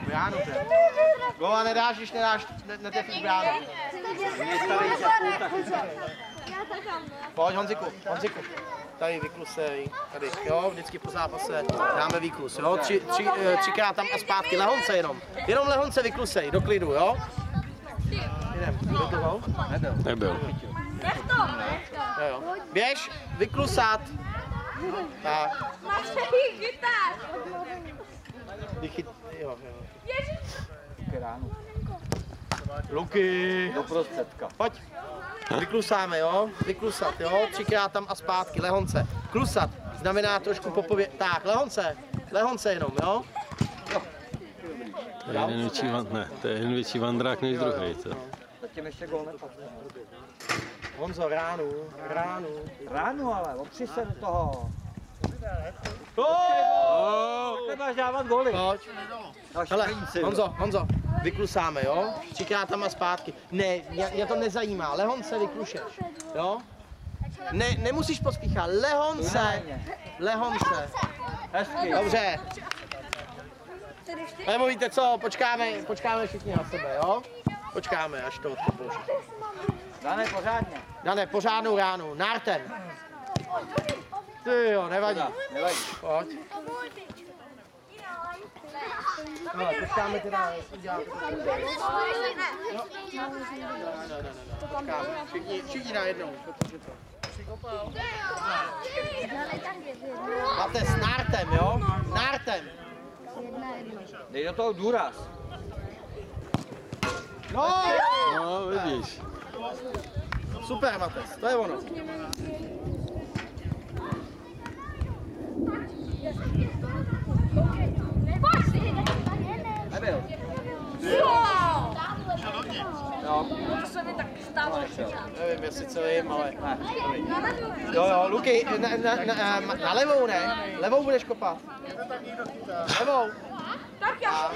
Bránu, že? Góla nedáš, když nedáš, netrefíš bránu. Pojď Honziku. Tady vyklusej, tady, jo, vždycky po zápase dáme výklus, jo, třikrát tam a zpátky, lehonce jenom lehonce vyklusej, do klidu, jo. Jdem, byl to gol? Nebyl. Jo. Běž, vyklusat. Tak. Jo. Luky. Do prostředka. Pojď. Vyklusáme, jo? Vyklusat, jo? Třikrát tam a zpátky, lehonce. Klusat znamená trošku popově... Tak, lehonce jenom, jo? To je jeden větší vandrák než druhý, co? Zatím ještě gol nepadl. Honzo, ránu. Ránu ale, opři se do toho. Takhle máš dávat goly. Pojď. Hele, Honzo, vyklusáme, jo? Třikrát tam a zpátky. Ne, mě to nezajímá, lehonce vyklušeš, jo? Ne, nemusíš pospíchat, lehonce. Hezky. Dobře. Nebo víte co, počkáme všichni na sebe, jo? Počkáme, až to odpopouší. Dané, pořádně. Dané, pořádnou ránu, nártem. Ty jo, nevadí. Pojď. No, počkáme teda, jestli děláte to. Počkáme, všichni najednou. Máte s nártem, jo? Nártem. Dej do toho důraz. No, vidíš. Super, Mates, to je ono. Nebyl. No. To se mi tak stalo. Nevím, jestli celým, ale... Jo, Luky, na levou ne? Levou budeš kopat. Levou. Tak já.